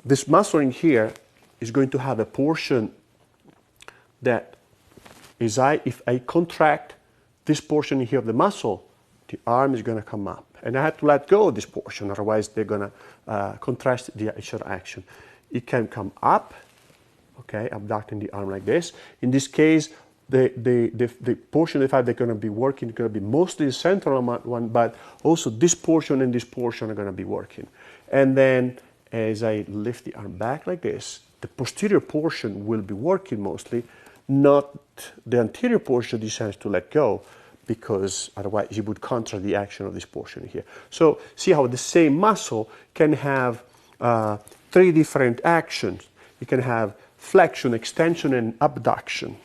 this muscle in here is going to have a portion that is if I contract this portion here of the muscle, the arm is going to come up. And I have to let go of this portion, otherwise they're going to contrast each other action. It can come up, okay, abducting the arm like this. In this case, the portion of the thigh they're going to be working is going to be mostly the central one, but also this portion and this portion are going to be working. And then as I lift the arm back like this, the posterior portion will be working mostly, not the anterior portion decides to let go, because otherwise you would contract the action of this portion here. So see how the same muscle can have three different actions. You can have flexion, extension, and abduction.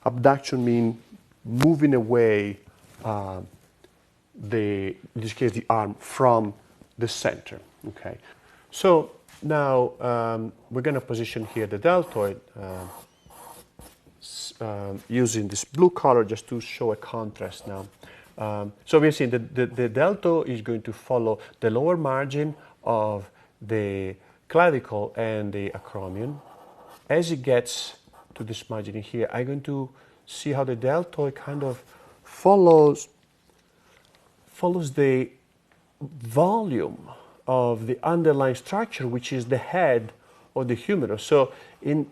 Abduction means moving away, in this case, the arm from the center. Okay. So now we're going to position here the deltoid using this blue color just to show a contrast now. So we're seeing that the deltoid is going to follow the lower margin of the clavicle and the acromion. As it gets to this margin in here, I'm going to see how the deltoid kind of follows the volume of the underlying structure, which is the head of the humerus. So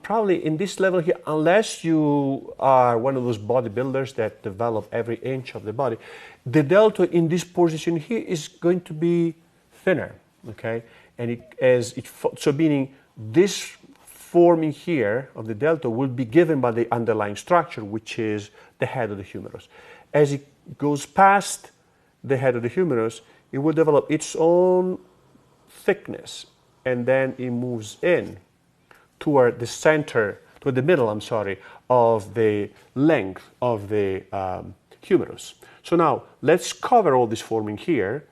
probably in this level here, unless you are one of those bodybuilders that develop every inch of the body, the deltoid in this position here is going to be thinner, okay? And so meaning this forming here of the deltoid will be given by the underlying structure, which is the head of the humerus. As it goes past the head of the humerus, it will develop its own thickness, and then it moves in toward the center, toward the middle, of the length of the humerus. So now let's cover all this forming here,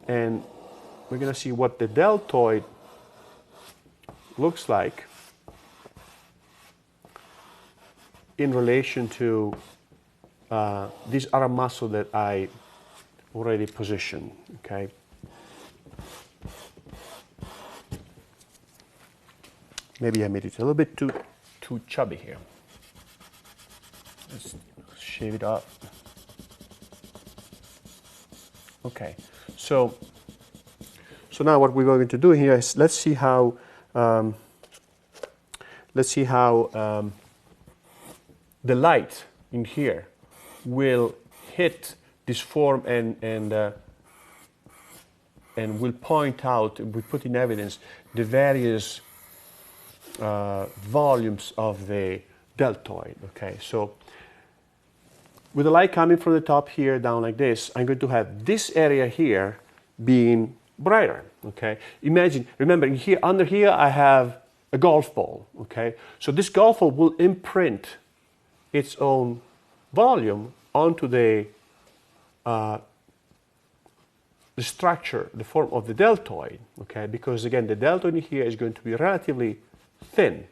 and we're going to see what the deltoid looks like in relation to this arm muscle that I already positioned, okay? Maybe I made it a little bit too chubby here. Let's shave it up. Okay, so now what we're going to do here is let's see how the light in here will hit this form and will point out, we put in evidence the various volumes of the deltoid. Okay, so with the light coming from the top here down like this, I'm going to have this area here being brighter. Okay, remember here, under here I have a golf ball. Okay, so this golf ball will imprint its own volume onto the structure, the form of the deltoid. Okay, because again the deltoid here is going to be relatively thin.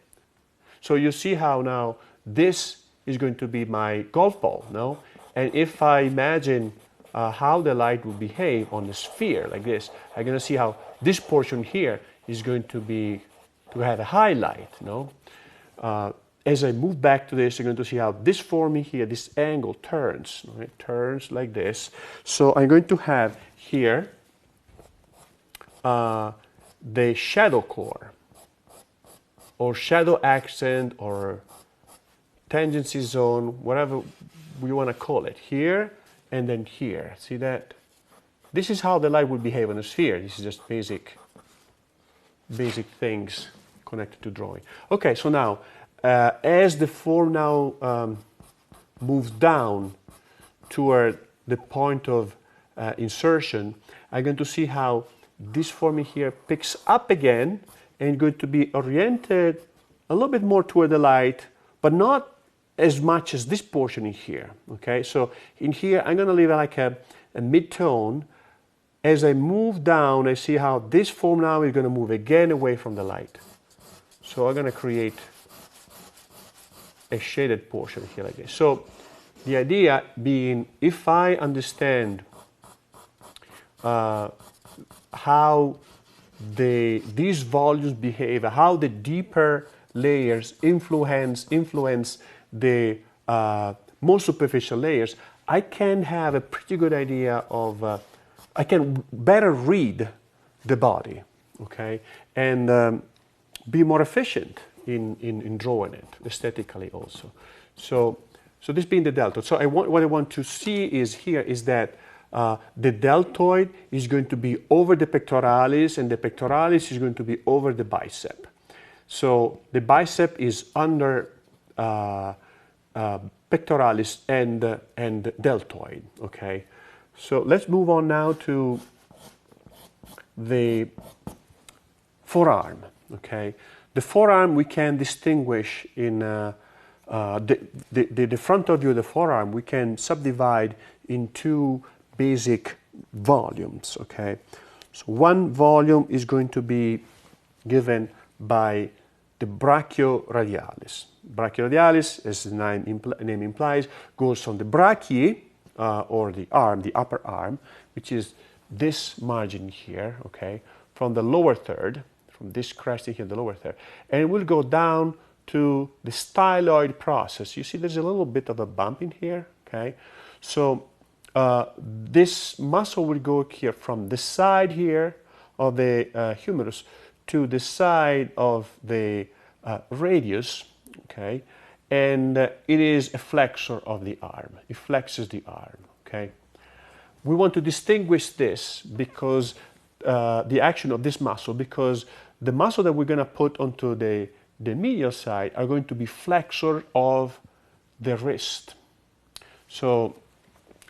So you see how now this is going to be my golf ball, no? And if I imagine how the light will behave on the sphere like this, I'm going to see how this portion here is going to have a highlight, no? As I move back to this, you're going to see how this forming here, this angle turns. Right? It turns like this. So I'm going to have here the shadow core, or shadow accent, or tangency zone, whatever we want to call it, here and then here. See that? This is how the light would behave on a sphere. This is just basic things connected to drawing. Okay, so now, as the form now moves down toward the point of insertion, I'm going to see how this form here picks up again and going to be oriented a little bit more toward the light, but not as much as this portion in here. Okay, so in here I'm going to leave like a mid-tone. As I move down, I see how this form now is going to move again away from the light. So I'm going to create a shaded portion here like this. So the idea being, if I understand how these volumes behave, how the deeper layers influence the more superficial layers, I can have a pretty good idea of, I can better read the body, okay, and be more efficient in drawing it aesthetically also. So this being the deltoid. So what I want to see is here is that the deltoid is going to be over the pectoralis, and the pectoralis is going to be over the bicep. So the bicep is under pectoralis and deltoid. Okay. So let's move on now to the forearm. Okay. The forearm we can distinguish in the frontal view of the forearm. We can subdivide in two basic volumes. Okay. So one volume is going to be given by the brachioradialis. Brachioradialis, as the name implies, goes from the brachii, or the arm, the upper arm, which is this margin here, okay, from the lower third, from this crest in here, the lower third, and we'll go down to the styloid process. You see there's a little bit of a bump in here, okay? So this muscle will go here from the side here of the humerus to the side of the radius, okay? And it is a flexor of the arm. It flexes the arm, okay? We want to distinguish this because the action of this muscle, because the muscle that we're going to put onto the medial side are going to be flexor of the wrist. So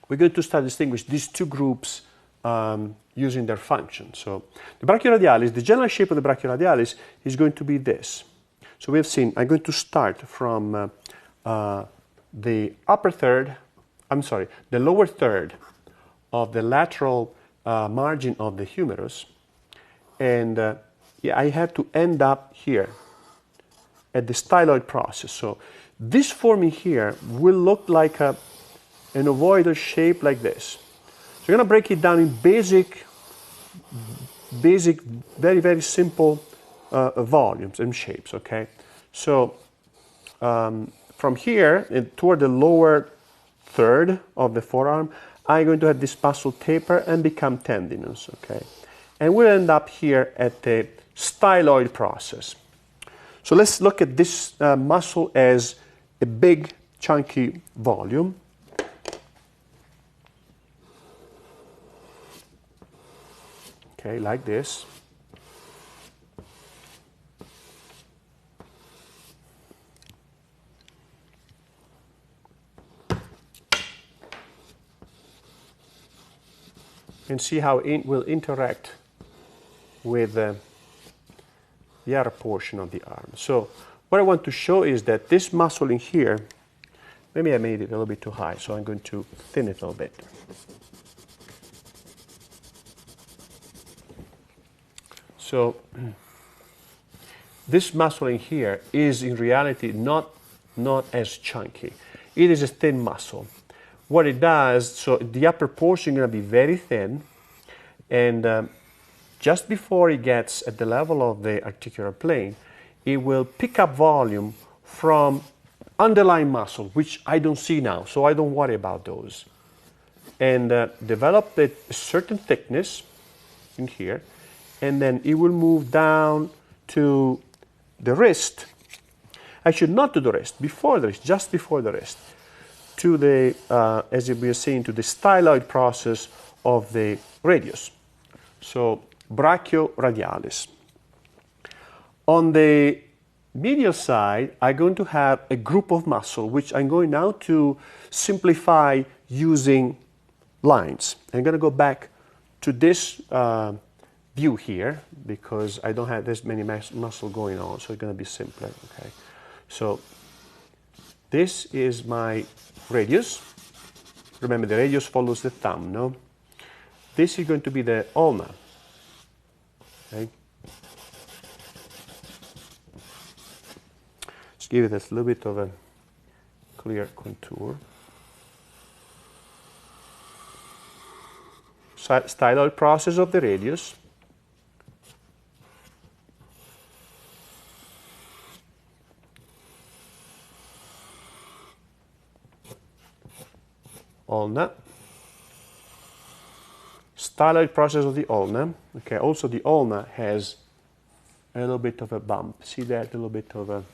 we're going to start distinguish these two groups using their function. So the brachioradialis, the general shape of the brachioradialis is going to be this. So we have seen, I'm going to start from the lower third of the lateral margin of the humerus, and I have to end up here at the styloid process. So this forming here will look like an ovoidal shape like this. So you're going to break it down in basic, very, very simple volumes and shapes, okay? So from here toward the lower third of the forearm, I'm going to have this muscle taper and become tendinous, okay? And we'll end up here at the styloid process. So let's look at this muscle as a big, chunky volume. Okay, like this. And see how it will interact with the other portion of the arm. So what I want to show is that this muscle in here, maybe I made it a little bit too high, so I'm going to thin it a little bit. So this muscle in here is in reality not as chunky. It is a thin muscle. What it does, so the upper portion is going to be very thin, and just before it gets at the level of the articular plane, it will pick up volume from underlying muscle, which I don't see now, so I don't worry about those, and develop a certain thickness in here, and then it will move down to the wrist. Actually, not to the wrist, before the wrist, just before the wrist, to the, as we were saying, to the styloid process of the radius. So, brachioradialis. On the medial side, I'm going to have a group of muscle, which I'm going now to simplify using lines. I'm going to go back to this view here because I don't have this many muscle going on, so it's going to be simpler. Okay, so this is my radius. Remember, the radius follows the thumb, no? This is going to be the ulna. Okay. Let's give it a little bit of a clear contour. Styloid process of the radius. Ulna. Styloid process of the ulna. Okay, also the ulna has a little bit of a bump. See that? A little bit of a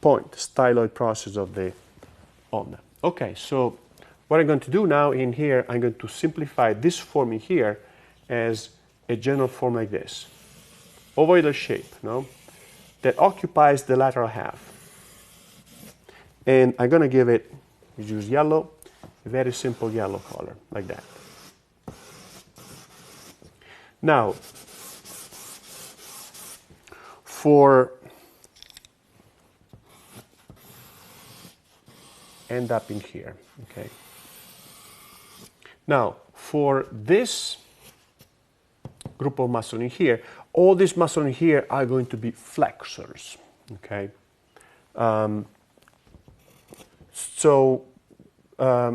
point. Styloid process of the ulna. Okay, so what I'm going to do now in here, I'm going to simplify this form in here as a general form like this. Ovoidal shape, no? That occupies the lateral half. And I'm going to give it, we use yellow, a very simple yellow color, like that. Now, for end up in here, okay? Now, for this group of muscle in here, all these muscles in here are going to be flexors, okay?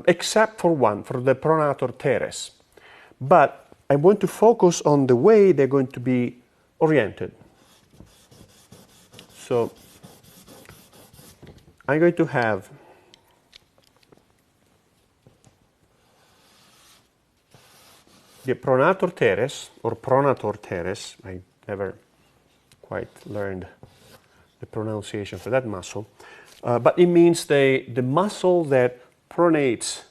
Except for one, for the pronator teres. But I want to focus on the way they're going to be oriented. So I'm going to have the pronator teres, or pronator teres. I never quite learned the pronunciation for that muscle. But it means the muscle that pronates,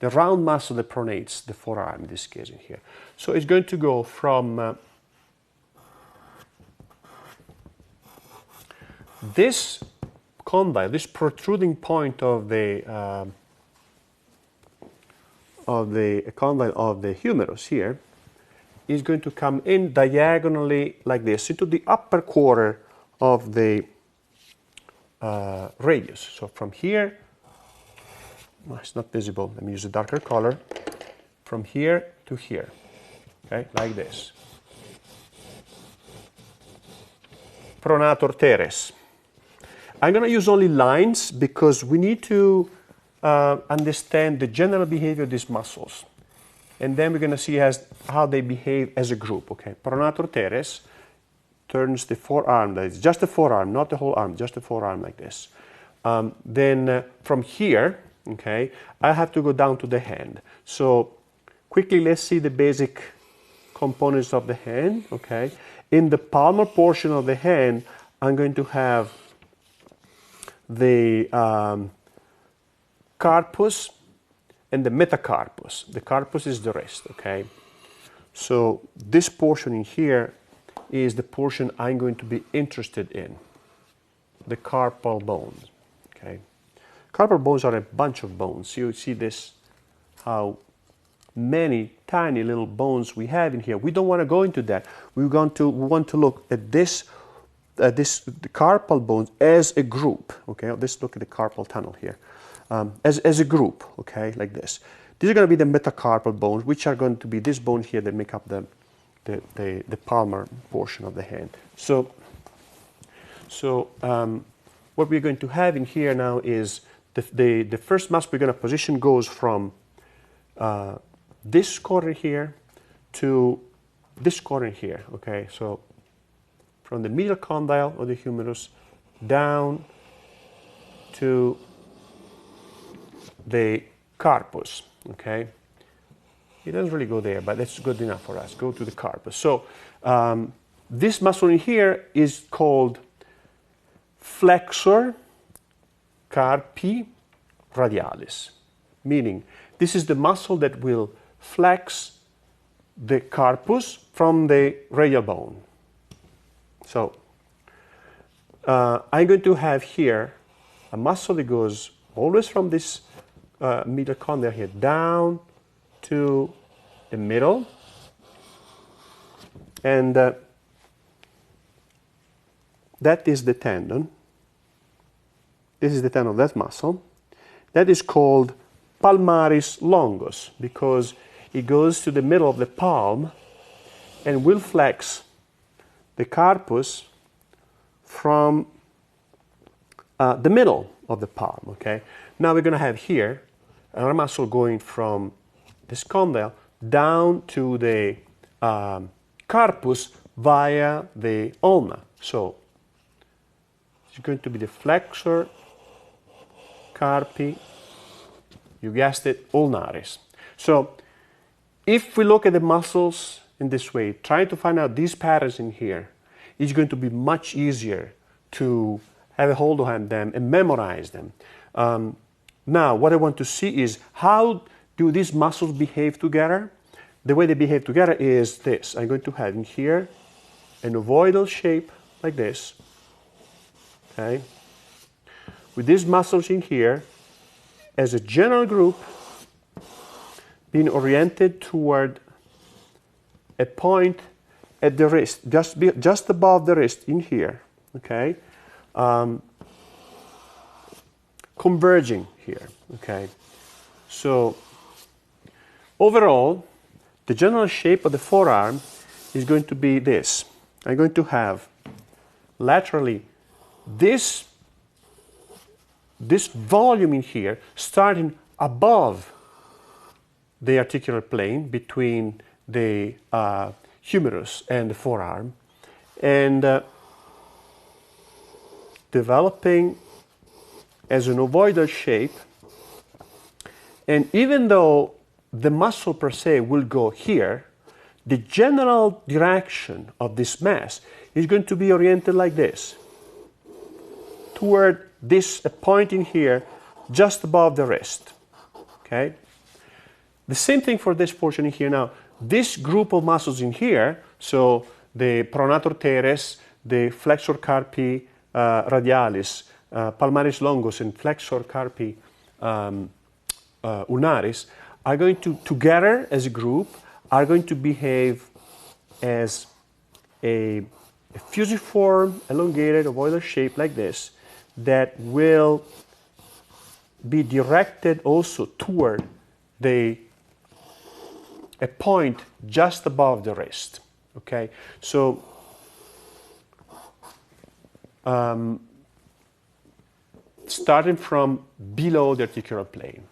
the round muscle that pronates the forearm in this case in here. So it's going to go from this condyle, this protruding point of the condyle of the humerus here, is going to come in diagonally like this into the upper quarter of the radius. So from here, well, it's not visible, let me use a darker color, from here to here, okay, like this. Pronator teres. I'm going to use only lines because we need to understand the general behavior of these muscles. And then we're going to see how they behave as a group, okay. Pronator teres turns the forearm, that is just the forearm, not the whole arm, just the forearm like this. Then from here, okay, I have to go down to the hand. So quickly let's see the basic components of the hand, okay. In the palmar portion of the hand, I'm going to have the carpus and the metacarpus. The carpus is the wrist, okay. So this portion in here is the portion I'm going to be interested in, the carpal bones, okay. Carpal bones are a bunch of bones. You see this, how many tiny little bones we have in here. We don't want to go into that. We want to look at the carpal bones as a group, okay. Let's look at the carpal tunnel here, as a group, okay, like this. These are going to be the metacarpal bones, which are going to be this bone here that make up the palmar portion of the hand. So what we're going to have in here now is the first muscle we're going to position goes from this corner here to this corner here, okay. So from the medial condyle of the humerus down to the carpus, okay. It doesn't really go there, but that's good enough for us. Go to the carpus. So this muscle in here is called flexor carpi radialis, meaning this is the muscle that will flex the carpus from the radial bone. So I'm going to have here a muscle that goes always from this mitochondria here down to the middle, and that is the tendon. This is the tendon of that muscle. That is called palmaris longus because it goes to the middle of the palm and will flex the carpus from the middle of the palm. Okay. Now we're going to have here another muscle going from this condyle down to the carpus via the ulna. So it's going to be the flexor carpi, you guessed it, ulnaris. So if we look at the muscles in this way, trying to find out these patterns in here, it's going to be much easier to have a hold on them and memorize them. Now, what I want to see is how do these muscles behave together? The way they behave together is this. I'm going to have in here an ovoidal shape like this, okay? With these muscles in here, as a general group, being oriented toward a point at the wrist, just above the wrist in here, okay? Converging here, okay? So overall, the general shape of the forearm is going to be this. I'm going to have laterally this volume in here starting above the articular plane between the humerus and the forearm, and developing as an ovoidal shape. And even though the muscle per se will go here, the general direction of this mass is going to be oriented like this, toward this point in here, just above the wrist, okay? The same thing for this portion in here. Now, this group of muscles in here, so the pronator teres, the flexor carpi radialis, palmaris longus, and flexor carpi ulnaris, are going to, together as a group, are going to behave as a fusiform, elongated, ovoidal shape like this, that will be directed also toward a point just above the wrist. Okay, so starting from below the articular plane.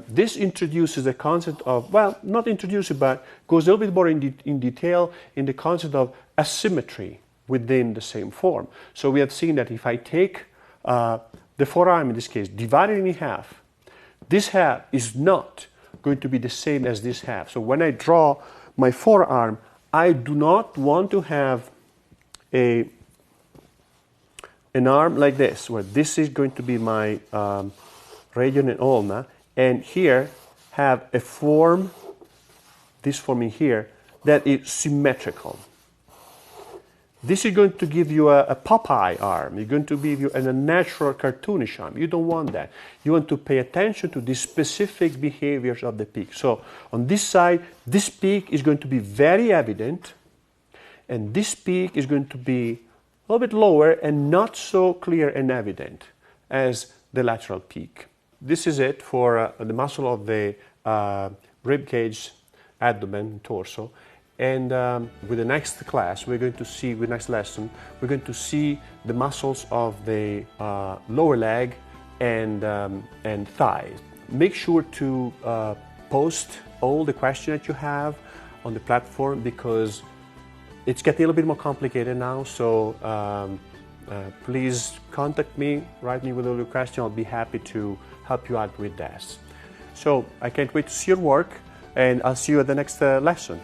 This introduces the concept of, well, not introduces, but goes a little bit more in detail in the concept of asymmetry within the same form. So we have seen that if I take the forearm, in this case, divided in half, this half is not going to be the same as this half. So when I draw my forearm, I do not want to have an arm like this, where this is going to be my radian and ulna, and here have a form, this form in here, that is symmetrical. This is going to give you a Popeye arm. It's going to give you a natural cartoonish arm. You don't want that. You want to pay attention to the specific behaviors of the peak. So on this side, this peak is going to be very evident, and this peak is going to be a little bit lower and not so clear and evident as the lateral peak. This is it for the muscle of the rib cage, abdomen, torso. And with the next class, we're going to see, with the next lesson, we're going to see the muscles of the lower leg and thighs. Make sure to post all the questions that you have on the platform, because it's getting a little bit more complicated now. So please contact me, write me with all your questions. I'll be happy to help you out with that. So I can't wait to see your work, and I'll see you at the next lesson.